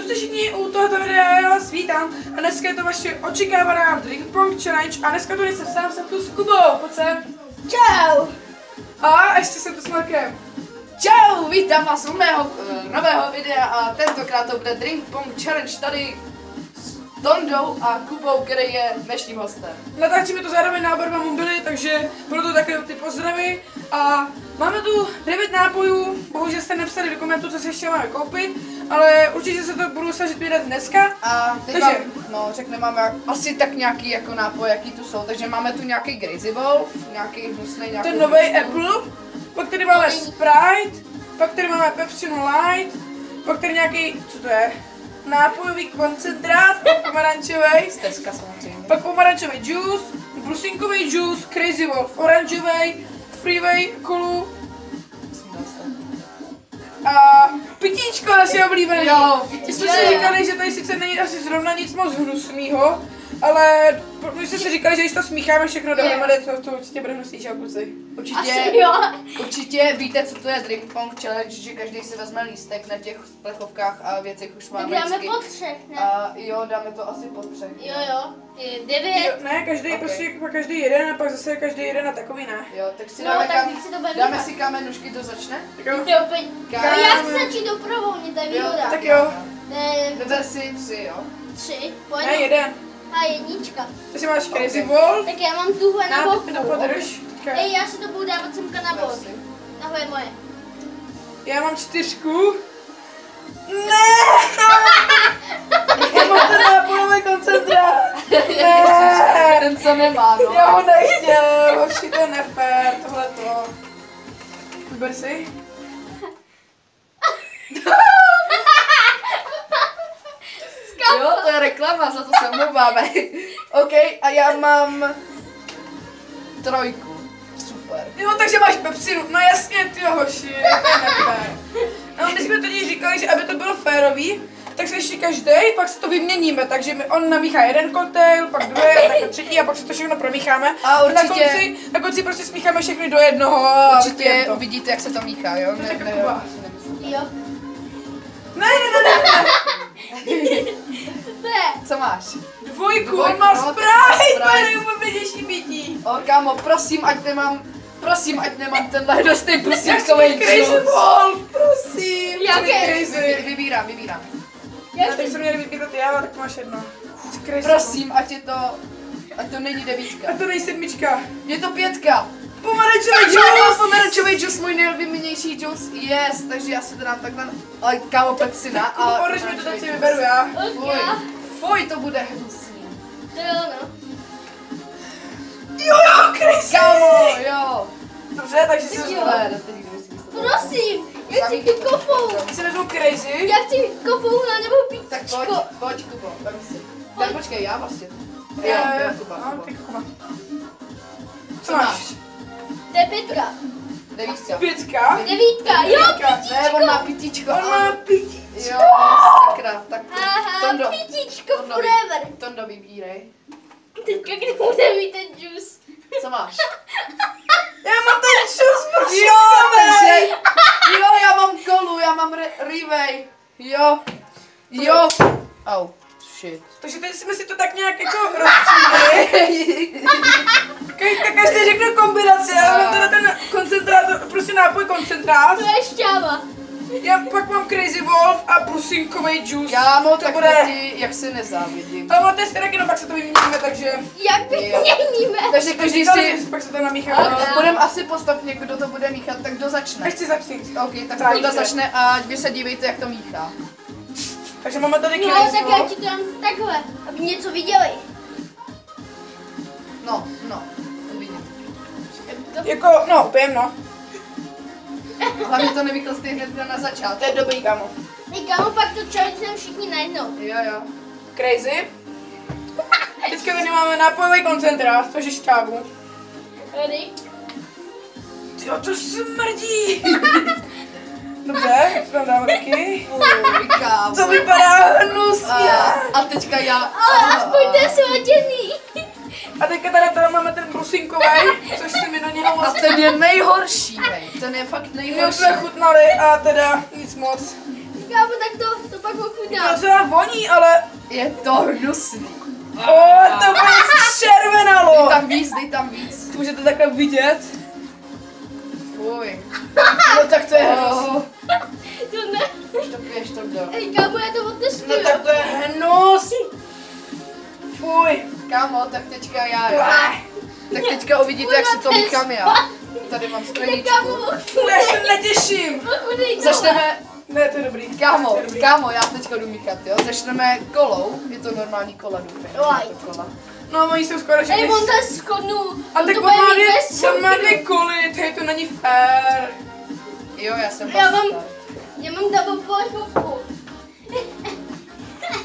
Tu jste všichni u tohoto videa, já vás vítám a dneska je to vaše očekávaná Drink Pong Challenge a dneska tu nejsem sám, jsem tu s Kubou, pojď sem. Čau! A ještě jsem tu s Markem. Čau, vítám vás u mého nového videa a tentokrát to bude Drink Pong Challenge tady s Tondou a Kubou, který je dnešním hostem. Natáčíme to zároveň na oba dva mobily, takže budou to takové ty pozdravy a máme tu 9 nápojů, bohužel jste nepsali do komentů, co se ještě máme koupit, ale určitě se to budu snažit vydat dneska. A teď vám, řekneme, máme asi tak nějaký jako nápoj, jaký tu jsou, takže máme tu nějaký Crazy Wolf, nějaký hnusný, nějaký... Ten nový Apple, pak tady máme Sprite, pak tady máme Pepsi Light, pak tady nějaký, co to je? Nápojový koncentrát, pomarančový, Stezka samozřejmě. pak pomarančový juice, brusinkový juice, Crazy Wolf, oranžový, freeway, kolu a pitíčko naše oblíbené. Jo, My jsme si říkali, že tady sice není asi zrovna nic moc hnusného, ale my jsme si říkali, že když to smícháme všechno dohromady, to určitě bude hnusný, že jo, kluci? Určitě víte, co to je Drink Pong Challenge, že každý si vezme lístek na těch plechovkách a věcech už máme dáme vždycky. po třech, ne? A jo, dáme to asi po třech. Jo, je 9. Ne, každý Okay. prostě každý jeden a pak zase každý jeden a takový ne. Jo, tak si No, dáme, tak teď si to bude dáme nechat. si kamenušky, to začne? Tak jo. To úplně... Já chci začít doprovolně, to je výhoda. Tak jo. Vyber si 3, jo? 3, Ne, pojď. jeden. A jednička. Takže máš Crazy Okay. Wolf. Tak já mám tuhle na boku. To podrž. Ej, já si to budu dávat semka na bok. Tahle je moje. Já mám 4. Ne! Já mám ten nápojový koncentrát. Ne! Ten co nemá, no. Já ho nechtěl, hoši, to je nefér, tohleto. Vyber si. Jo, to je reklama, za to se omlouváme. OK, a já mám 3. Super. Jo, takže máš Pepsi, no jasně, ty hoši, to je nefér. No, my jsme totiž říkali, že aby to bylo férový, tak se ještě každý, pak se to vyměníme, takže on namíchá jeden koktejl, pak druhý, tak třetí a pak se to všechno promícháme. A určitě- na konci prostě smícháme všechny do jednoho a Určitě vypijeme to. uvidíte, jak se to míchá, jo? To je jako Kuba. Jo. Ne. Co to je? Co máš? 2, Dvojku, on má no, Sprite, to Sprite. je nejmobilnější bytí. O, kámo, prosím, ať nemám tenhle hnusný brusínkový Crazy juice. Wolf, prosím. Jaké? Crazy. Vybírám. Já teď jsem měl vybírat já, ale tak máš jedno. Crazy Prosím, ať to není 9. A to nej 7. Je to 5. Pomarančový Jo, juice. pomerančový džus, můj nejoblíbenější džus, yes, takže já si to dám takhle, ale kámo Pepsina, ale Pořeš mi to teď si vyberu já. Fuj, fuj, to bude hnusný. To jo, no. Jo, Crazy. Kámo, jo. Dobře, takže si vezmu. Super, teď kdo si myslel. Prosím, já chci tu kofou. Si vezmu Crazy. Já chci kofou nebo Tak píčko. pojď, Kubo, vem si. Tak počkej, já vlastně. Jo, Kuba, no, Kuba. ty Kuba. Co máš? To je 5. 9. 5. 9. Jo, Ne, on má pitíčko. On má pití. Jo, sakra, tak aha, Tondo, pítičko Tondo, forever. Tondo, vybírej. Teďka kdy bude mít ten džus. Co máš? Já mám ten čus, prosím. Jo, takže, jo, já mám kolu, já mám rivej, jo, au, shit. Takže teď jsme si to tak nějak jako rozstřídili. Každý řekne kombinaci, já mám teda ten koncentrát, prostě nápoj koncentrát. To je šťáva. Já pak mám Crazy Wolf a brusinkový juice. Kámo, to tak bude. ti, jak se nezávidím. Ale máte stejně, no pak se to vyměníme, takže... Jak vyměníme? Takže každý Říkali, si, že pak se to namíchá. budeme asi postupně, kdo to bude míchat, tak kdo začne. Nechci začít. OK, tak Záleží kdo se. začne a vy se dívejte, jak to míchá. Takže máme tady No, Crazy tak já Wolf. ti to dám takhle, aby něco viděli. No, uvidím. Jako, no, úplně no. Hlavně to nevyklasty hned na začátku. To je dobrý, kámo. Hej, kámo, pak to challenge všichni najednou. Jo. Crazy. Teďka tady máme nápojový koncentrát, což je šťávu. Ready? Jo, to smrdí. Dobře, to tam dáme taky. Uj, kámo. To vypadá hnusně. A teďka já. Ale aspoň to je svatěný. A teďka tady máme ten brusinkový, což se mi do něho A moc... ten je nejhorší, hej. Ten je fakt My už nejhorší. jsme chutnali a teda nic moc. Kámo, tak to pak To ochutná. docela voní, ale... Je to hnusný. To bude červenalo. Dej tam víc. Můžete takhle vidět. Fuj. No tak to je Oh, To ne. už to piješ to do. Ej, kámo, já to otestuju. No tak to je hnus. Fuj. Kámo, tak teďka Tak teďka uvidíte, jak se to míchám já. Tady mám Tak skleničku. kámo, Já se netěším. ochutnej to. Začneme, Ne, to je dobrý. kámo, já teďka jdu míchat, jo. Začneme kolou, je to normální kola, doufám. Oj. Je to kola. No, oni jsou skoro Ej, všechny. on to je schodnu. A tak to on bude má mít bez on má cukru. 2 koly, tady to není fér. Jo, já jsem Já mám- bastard. Já mám double popku.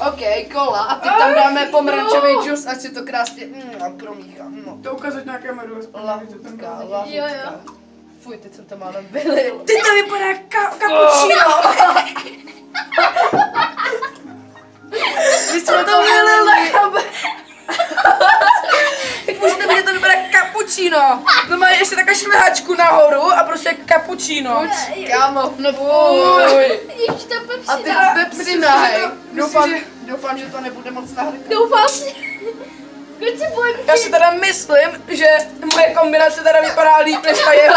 OK, kola a teď tam dáme pomerančový džus, ať si to krásně promíchám. No. To ukazuješ na kameru. aspoň, že to tam Lahutka, bylo. lahutka. Fuj, teď jsem to málem vylil. Ty to vypadá jak cappuccino. Vy jsme to vylili. Teď můžete vidět, to vypadá jak cappuccino. No má ještě takovou šlehačku nahoru a prostě jak cappuccino. Kámo, no fuj. Ještě to Pepsi A teď dá. Myslím si, pepsina, že hej. to- Doufám, myslím, doufám, že to nebude moc nahrkat. Doufám si. Proč se bojím, Já si teda myslím, že moje kombinace teda vypadá líp než ta jeho.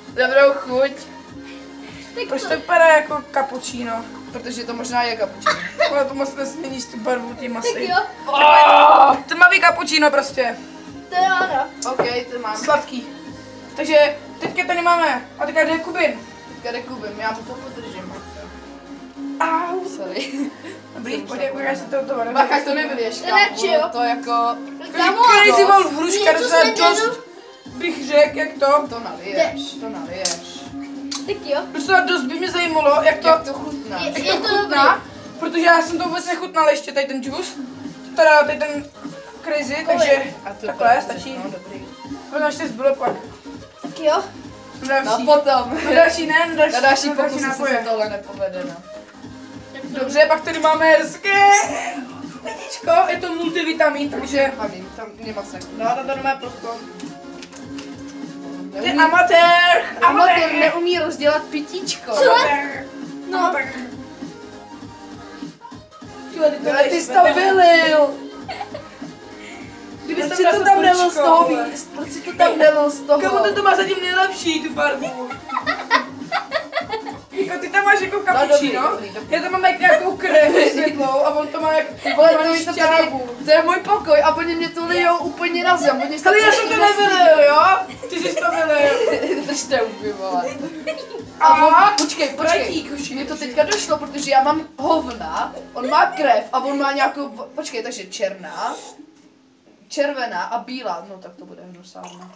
Dobrou chuť, Proč to vypadá jako cappuccino? protože to možná je kapučino. Ale to moc nezměníš tu barvu té tak masy. jo. Tmavý cappuccino prostě. To je ano. OK, to mám. Sladký. Takže teďka tady máme. A teďka jde Kubin. Teďka rekubím, já mu to podržím. Au. Sorry. Dobrý, poděkuji, já si to vede. Bacha, to nevyliješ, To radši, jo. kámo. To jako, Kámo, Crazy dost. Wolf hruška, něco docela jsme dost, dělali. bych řekl, jak to. to naliješ, to naliješ. Tak jo. Docela dost by mě zajímalo, jak to Jak to chutná. Je- jak to to chutná. Protože já jsem to vůbec nechutnal ještě, tady ten juice. Teda tady ten crazy, takže A to takhle stačí. No, dobrý. Ono ještě zbylo pak. Tak jo. Na No další. potom. Na další ne, Na další na pokus se nápoje. tohle nepovede, no. Dobře, pak tady máme hezké pitíčko, je to multivitamin, takže Havím, tam mě moc nechutná. no, to máme prostě. Ty amatér, Amatér neumí rozdělat pitíčko. amatér. No. Amatér. Tyhle, ty to Ale ty dej jsi to sebe. vylil. Kdyby Proč jsi si to tam dalo z toho vole. víc? Proč si to tam dalo z toho? Kámo, to má zatím nejlepší, tu barvu. Jako ty tam máš jako cappuccino, dobrý, dobrý. já tam mám jak nějakou krev světlou a on to má jak Vole, to to má je to tady, šťávu. to je můj pokoj a oni mě to lijou úplně na zem. Oni Ale já jsem to nevylil, jo? Ty jsi to vylil. Držte ubí, vole. A Počkej, Vratík už Mně to teďka došlo, protože já mám hovna, on má krev a on má nějakou, počkej, takže černá, červená a bílá, no tak to bude hnusárna.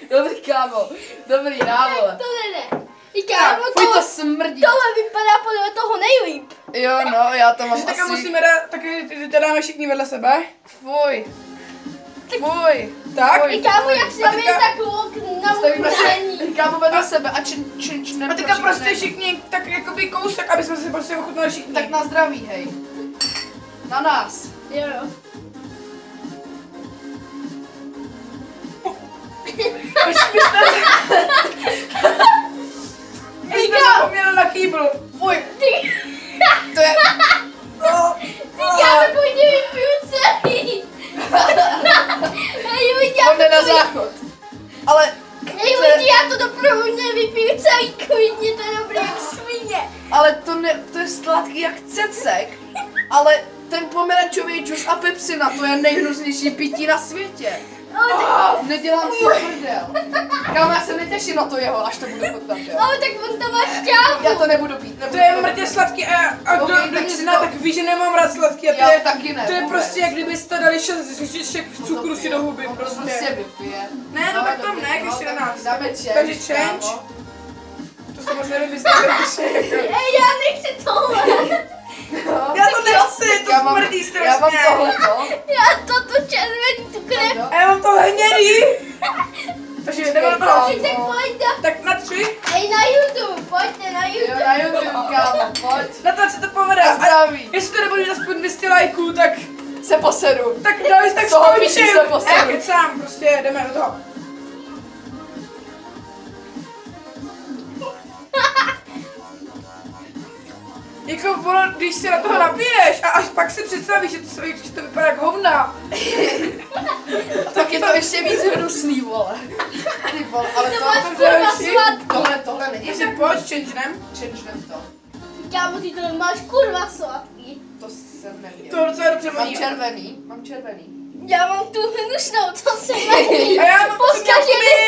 Dobrý kámo, dobrý návole. To ne. I kámo, Fuj, to to, smrdí. tohle vypadá podle toho nejlíp. Jo, no, já to mám Takže tak asi, musíme dát, taky ty dáme všichni vedle sebe. fuj. Fuj. Tak. I kámo, jak si A dáme teďka- takovou na Stavíme udělení. se, kámo, vedle sebe a A teďka prostě všichni tak jakoby kousek, aby jsme si prostě ochutnali všichni. Tak na zdraví, hej. Na nás. Jo, jo. My jsme zapomněli na kýbl. Fuj. To je, Já to klidně vypiju celý. Hej, lidi, já on jde na to klidně, záchod. Ale, hej, lidi, já to dobrovolně vypiju celý, klidně, to je dobrý jak svině. ale to, ne, to je sladký jak cecek, ale ten pomerančový džus a pepsina, to je nejhroznější pití na světě. Ale tak, Nedělám si prdel. Kámo, já se netěším na to jeho, až to bude chutnat, jo. ale tak on to má šťávu. Já to nebudu pít. To je mrtě sladký a kdo Ok, kdo tak mě si zná, to- tak ví, že nemám rád sladký a to Já je, taky ne, to je vůbec. prostě jak kdybyste dali šek cukru si do huby On to prostě prostě. vypije. Ne, no tak to ne, když je na tak nás. Dáme change, Takže change. kámo. To se možná nevysvětlí. Hej, já nechci tohle. No, Já to nechci, to já mám, smrdí já mám strašně. tohleto. Já toto červený, tu krev. No. A já mám to hnědý. Takže jdeme na to. Tak pojďte. Tak na 3. Hej, na YouTube, pojďte na Jo, YouTube. na YouTube, kámo, pojď. Na to se to povede. Na A zdraví. jestli to nebude mít aspoň 200 lajků, tak Se poseru. dali tak Toho skončím. víš, že se poseru. Kecám, prostě jdeme do toho. Jako, ono, když se na toho napiješ a až pak si představíš, že to vypadá jak hovna. Tak je to ještě víc hnusný, vole. Ty vole, ale To máš to kurva sladký. tohle není. Takže pojď, changenem. Changenem to. Kámo, ty to máš kurva sladký. To jsem neměl. To docela dobře Mám voní. červený. Já mám tu hnusnou, to se mají. A já mám to, co měl Poskažený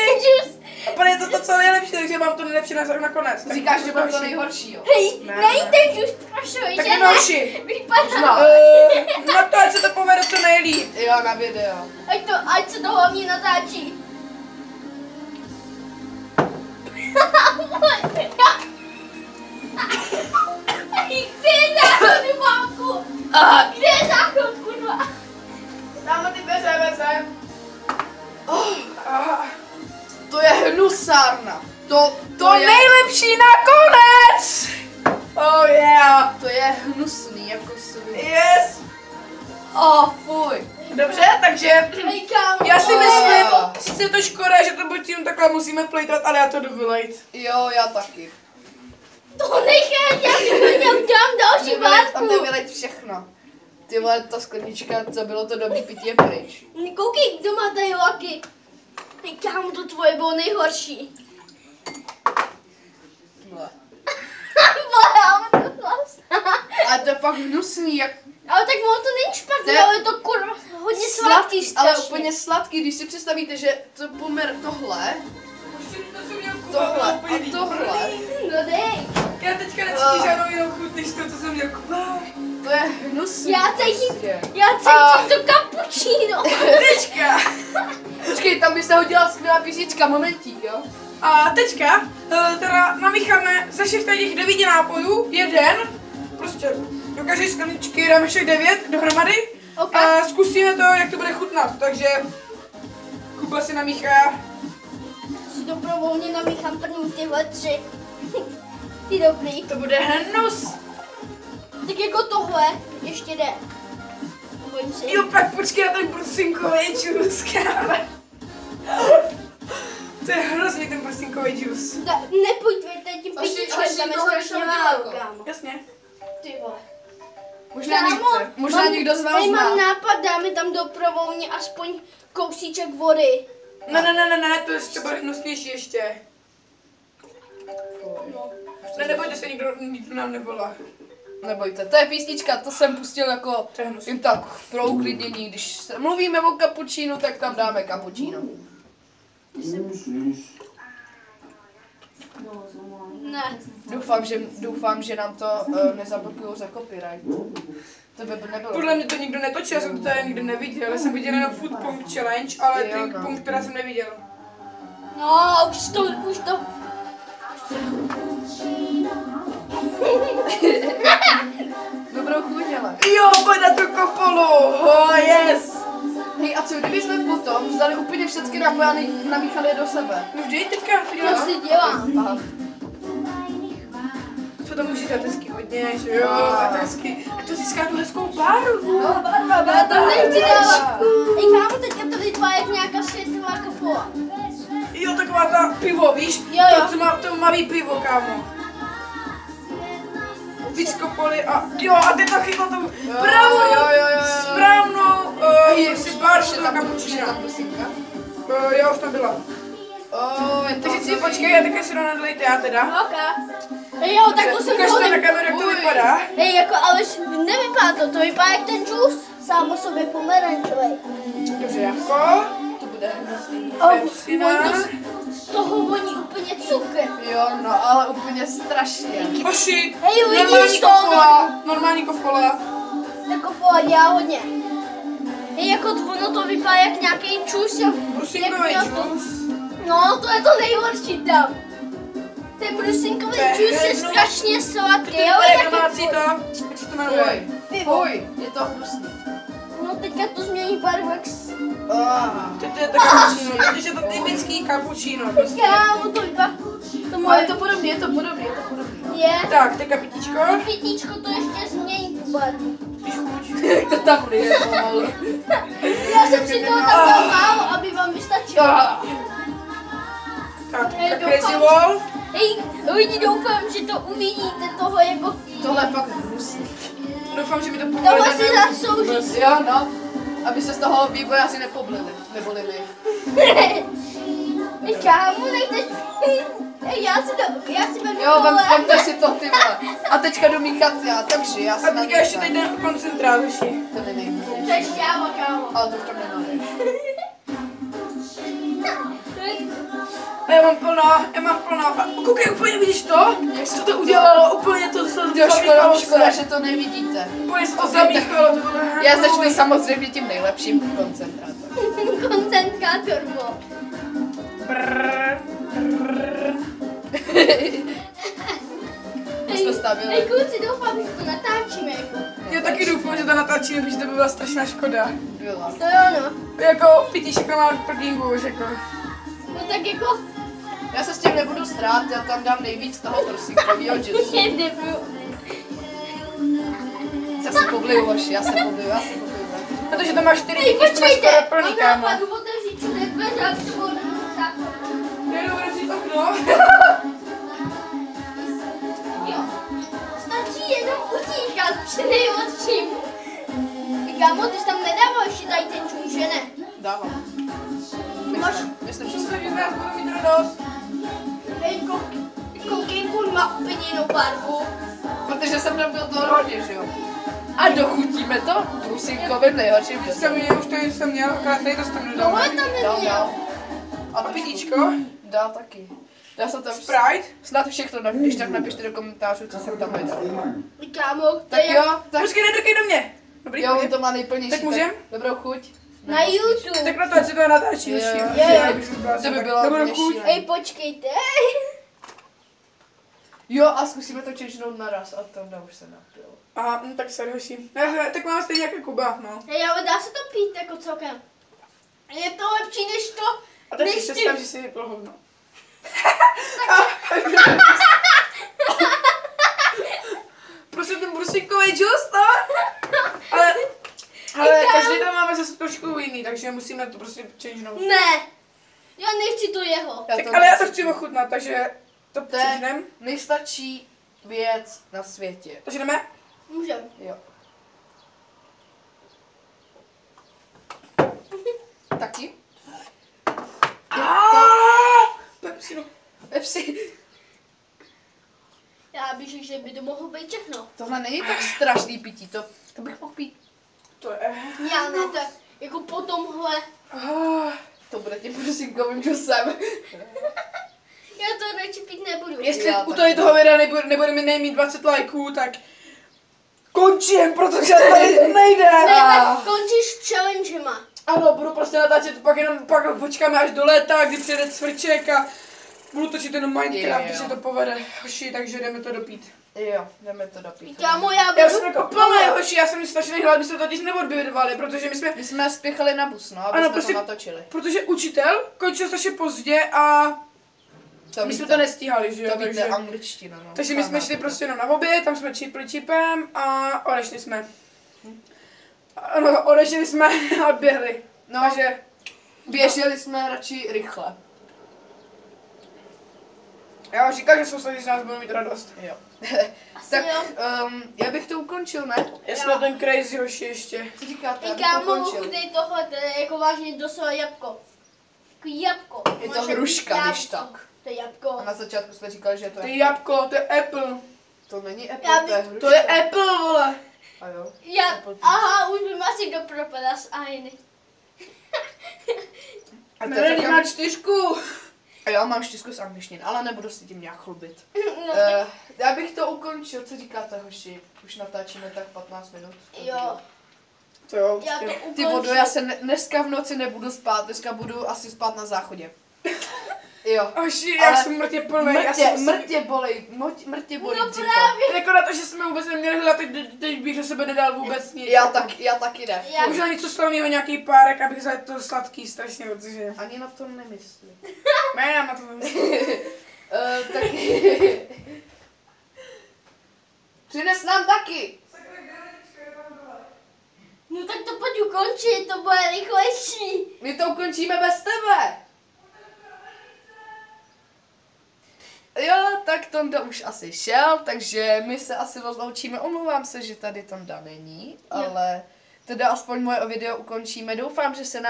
Kuby. džus. A pro je to co nejlepší, takže mám to nejlepší nakonec. Tak Říkáš, že mám to horší. nejhorší, jo? Hej, Ne, nej ne. ten džus strašný, Tak že je ne? horší. Vypadá. Na to, ať se to povede co nejlíp. Jo, na video. Ať se to hlavně natáčí. Kde je záchod, máku? Kde je záchod, kurva? Dáme ty BZVC. To je hnusárna. To nejlepší nakonec! Oh yeah! To je hnusný, jako si. Yes! Fuj. Dobře, takže Hej, kámo. já si Oh. myslím, sice je to škoda, že to buď tím takhle musíme plejtvat, ale já to jdu vylejt. Jo, já taky. To nechám, já si udělám další Tam jde várku. vylejt všechno. Ty vole, ta sklenička, co bylo to dobrý pití, je pryč. Koukej, kdo má tady laky. Hej, kámo, to tvoje bylo nejhorší. Vole. Vole, to vlastně. Ale to je fakt hnusný, jak Ale tak ono to není špatné, To je- ale je to kurva hodně sladký ale strašně. úplně sladký, když si představíte, že to pomer tohle, tohle a tohle, No dej. Já teďka necítím žádnou jinou chuť, než to, co jsem měl Kuba. to je hnusný. Já cítím, prostě. já cítím to kapučíno. Teďka. Počkej, tam by se hodila skvělá písnička, momentík, jo? A teďka teda namícháme ze všech těch 9 nápojů jeden, prostě do každé skleničky dáme všech 9 dohromady Ok. a zkusíme to, jak to bude chutnat. Takže Kuba si namíchá. Si dobrovolně namíchám první tyhle 3. Ty dobrý. To bude hnus. Tak jako tohle ještě jde. Bojím se. Jo, pak počkej na ten brusinkový džus, kámo. To je hrozný ten brusinkový džus. Nepojďte tím Až si pítičkem, tam je tohle strašně šel málo, dělat. kámo. Jasně. Ty vole. Možná Kámo, někdo, možná mám- někdo z vás tady mám zná. nápad, dáme tam dobrovolně aspoň kousíček vody. Ne, to ještě bude hnusnější ještě. No. Ne, nebojte se, nikdo nám nevolá. Nebojte, to je písnička, to jsem pustil jako To je hnusný. jen tak pro uklidnění. Když se mluvíme o kapučínu, tak tam dáme kapučíno. Ne. Doufám, že nám to nezablokujou za copyright. To by nebylo. Podle mě to nikdo netočil, já jsem to tady nikdy neviděl. Já jsem viděl jenom Food Pong Challenge, ale Jo, Drink no. Pong teda jsem neviděl. No, už to. Dobrou chuť, ale. Jo, pojď na tu kopolu! Oh, yes! Hej, a co kdyby jsme potom vzali úplně všechny nápoje a namíchali je do sebe? No vždyť teďka, To podívej. si dělám. Aha. Co to může dát hezky hodně, že jo? A to hezky. A to získá tu hezkou barvu. No, Já to nechci dávat. Ej, kámo, teďka to vypadá jak nějaká světlá kapola. Jo, taková ta pivo, víš? Jo, jo. To malý pivo, kámo. Víc kopoly a jo, a ty to chytla tu pravou, jo. správnou, si barvu Už je do tam kapučína. brusinka. Jo, už tam byla. Je to Takže si počkej, já teďka si to nadlejte já teda. Ok. Ej, jo, tak to jsem Ukaž toho to na ne... kameru, jak to Uj. vypadá. Ej, jako, ale nevypadá to vypadá jak ten džus. Sám o sobě pomerančový. Dobře, jako. To bude hnusný. Pepsina. Toho voní úplně cukr. Jo, no, ale úplně strašně. Hoši, Hej, uvidíš normální to? kofola, normální kofola. Jako pohodě, já hodně. Ej, jako ono to vypadá jak nějaký džus. Brusinkový jak to- džus. No, to je to nejhorší tam. Ten brusinkový To je džus je hnus. strašně sladký, To ale je taky domácí to, jak se to jmenuje? Fuj, pivo. fuj, je to hnusný. No teďka to změní barvu jak To je to kapučíno, protože to typický kapučíno. Prostě. kámo, to vypadá. To Ale moje je to podobně, je to podobně. je. Tak, teďka pitíčko. Pitíčko to ještě změní tu barvu. Spíš chuť. Jak to tam lije pomalu. Já jsem si toho tam dal málo, aby vám vystačilo. Tak, Hej, Crazy doufám, Wolf. Hej, lidi, doufám, že to uvidíte toho jako... Tohle je fakt hnusný. Doufám, že mi to Toho si povede. zaslouží. Jo, no. Aby se z toho vývojáři nepoblili. Neboli my. Kámo, nechceš... Hej, já si vezmu Jo, tohle. vemte si to, ty vole. A teďka jdu míchat já, takže já A se na teďka ještě teď jdem koncentrát, hoši. To není. To je šťáva, kámo. Ale to už tam nemáš. A já mám plno. A koukej, úplně vidíš to? Co to udělalo? Úplně to se Jo, zamíchalo škoda, se. že to nevidíte. Úplně se to zamíchalo. To bylo Já začnu samozřejmě tím nejlepším koncentrátorem. Koncentrátor, bo. Brrr, brrr. To jsme stavili. Hej, kluci, doufám, že to natáčíme, jako. Já taky doufám, že to natáčíme, protože to by byla strašná škoda. Byla. To jo, no. Jako pitíšek má v prdínku už jako. No tak jako... Já se s tím nebudu strát, já tam dám nejvíc toho trosíkovýho džusu. Nebudu. Já se pobliju, hoši, já se pobliju. Protože tam máš 4 Hej, pitíšky, máš počkejte, skoro plný, mám kámo. nápad, otevřít všude dveře, aby to bylo tak. Jdu otevřít okno. Jo. Stačí jenom utíkat před nejlepším. Kámo, ty jsi tam nedával ještě tady ten čůž, že ne? Dávám. Myslím, že Myslím, že z nás budu mít radost. Hej, koukej, furt má úplně jinou barvu. protože jsem tam byl to hodně, že jo. A dochutíme to brusínkovým nejhorším Už dětem. jsem měl, už tady jsem měl, akorát tady to jsem nedal. Tohle tam Dal. neměl. A pitíčko, Dal taky. Dal jsem tam Sprite. snad všechno, když tak napište do komentářů, co jsem tam nedal. Kámo, to Tak je jo, tak Počkej, nedrkej do mě. Dobrý, jo, dobrý. to má nejplnější. Tak můžem? Dobrou chuť. na YouTube. Tak na to, ať se to natáčí Jo, ještě. jo. To by bylo Nebudu hodně chuť. šílený. Ej, počkejte. Jo, a zkusíme to čežnout naraz a to už se napil. Aha, tak se hoši. Tak máme stejně jako Kuba, no. Hej, ale dá se to pít jako celkem. Je to lepší než to, A teď si než ty. představ, že si vypil hovno. Prostě ten brusínkový džus, no? Ale každý tam máme zase trošku jiný, takže musíme to prostě changenout. Ne. Já nechci to jeho. Tak, ale já to chci ochutnat, takže to To je přežnem. nejstarší věc na světě. Takže jdeme. Můžem. Jo. Taky? Pepsi, no. Pepsi. Já bych, že by to mohlo být všechno. Tohle není tak strašný pití, to bych mohl pít. To je... Já ne, to je jako po tomhle. To bude tím brusínkovým džusem. Já to radši pít nebudu. Jestli Já u taky. toho videa nebude mi nejmít 20 lajků, tak končím, protože tady to nejde. Ne, tak končíš s challengema. Ano, budu prostě natáčet, pak počkáme až do léta, kdy přijede cvrček a budu točit jenom Minecraft, když se to povede. Hoši, takže jdeme to dopít. Jo, jdeme to dopít. Kámo, Já budu... jsem jako plný, hoši, já jsem strašný hlad, my jsme to totiž neodbědovali, protože my jsme, My jsme spěchali na bus, no, aby Ano, jsme prostě- to natočili. protože učitel končil strašně pozdě a To my jsme víte. to nestíhali, že jo, To víte, takže... angličtina, no. Takže my jsme šli prostě jenom na oběd, tam jsme čipli čipem a odešli jsme. Ano, odešli jsme a odběhli. No, Takže běželi jsme radši rychle. já vám říkal, že sousedí z nás budou mít radost. Jo. Asi Tak, jo. já bych to ukončil, ne? Jestli na ten crazy hoši ještě. Co říkáte? Ej, Abych to kámo, ukončil. chudej tohle, to je jako vážně doslova jabko. Takový jabko. Je to Máš hruška, jabko. když tak. To je jabko. A na začátku jsme říkali, že to To je... je jabko, to je Apple. To není Já Apple, bych- to je hruška. To je Apple, vole. A jo. Aha, už bych asi kdo propadal z Ainy. A to Melody je má taká... 4. A já mám 4 z angličtiny, ale nebudu si tím nějak chlubit. No, Já bych to ukončil, co říkáte, hoši? Už natáčíme tak 15 minut. jo, To jo, já to určitě. ukončím. Ty vodo, já se dneska v noci nebudu spát, dneska budu asi spát na záchodě. Jo. Hoši, Ale já jsem mrtě plný. Já jsem Mrtě bolej, mrtě bolí No břicho. právě. Jako na to, že jsme vůbec neměli hlad, teď bych do sebe nedal vůbec nic. Já taky ne. Já- Možná něco slavného, nějaký párek, abych za to sladký strašně, protože... Ani na to nemyslím. Ne, já na to nemyslím. Taky. Přines nám taky. No tak to pojď ukončit, to bude rychlejší. My to ukončíme bez tebe. Jo, Tonda už asi šel, takže my se asi rozloučíme. Omlouvám se, že tady Tonda není, ale teda aspoň moje video ukončíme. Doufám, že se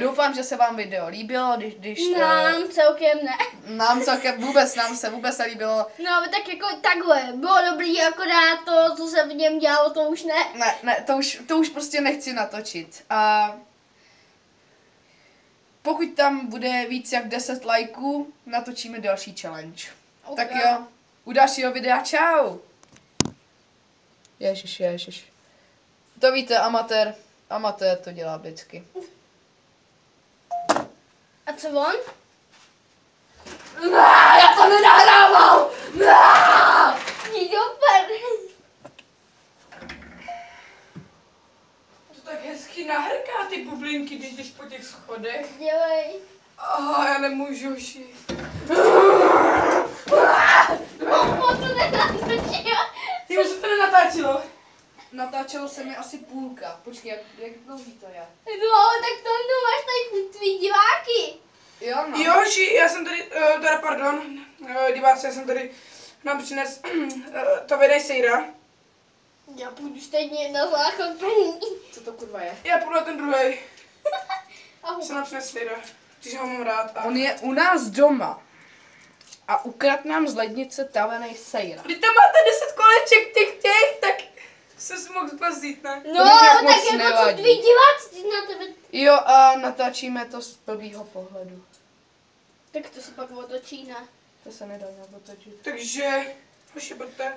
doufám, že se vám video líbilo, když Nám celkem ne. nám se vůbec nelíbilo. No, tak jako takhle, bylo dobrý, akorát to, co se v něm dělalo, to už ne. Ne, to už prostě nechci natočit. A pokud tam bude víc jak 10 lajků, natočíme další challenge. Okay. Tak jo, u dalšího videa, čau. Ježiš. To víte, amatér to dělá vždycky. A co on? Já to nenahrával! Jdi do per. To tak hezky nahrká ty bublinky, když jdeš po těch schodech. Dělej. Aha, já nemůžu hoši. On to nenatočil. Ty už se to nenatáčelo. Natáčelo se mi asi půlka. Počkej, jak dlouhý to je? No, tak to máš tady tvý diváky. Jo, no. Jo, hoši, já jsem tady, diváci, já jsem tady nám přines to vedej sejra. Já půjdu stejně na záchod první. Co to kurva je? Já půjdu na ten druhej. Ahoj. Jsem nám přines sejra, protože ho mám rád. A... On je u nás doma. A ukrad nám z lednice tavenej sejra. Když tam máte 10 koleček těch, tak se si mohl zbazit, ne? No, nějak moc tak jako co nevadí. tvý diváci na tebe. Jo, a natáčíme to z blbýho pohledu. Tak to se pak otočí, ne? To se nedá nějak otočit. Takže, hoši, pojďte.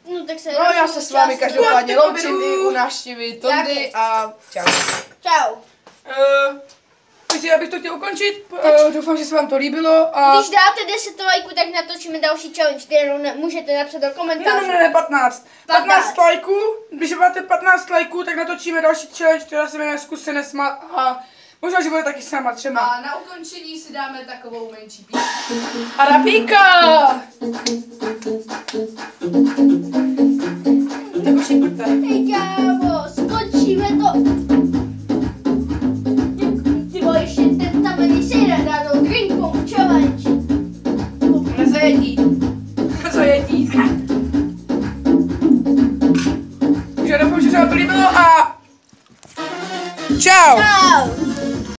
No tak se... No, já se s vámi každopádně Já loučím i u návštěvy Tondy a čau. Čau. Takže já bych to chtěl ukončit. Doufám, že se vám to líbilo. A... Když dáte 10 lajků, tak natočíme další challenge, kterou můžete napsat do komentářů. Ne, 15. 15 lajků. Když máte 15 lajků, tak natočíme další challenge, která se jmenuje Zkus se nesmát. A možná, že bude taky sama třeba. A na ukončení si dáme takovou menší písničku. Arabíka!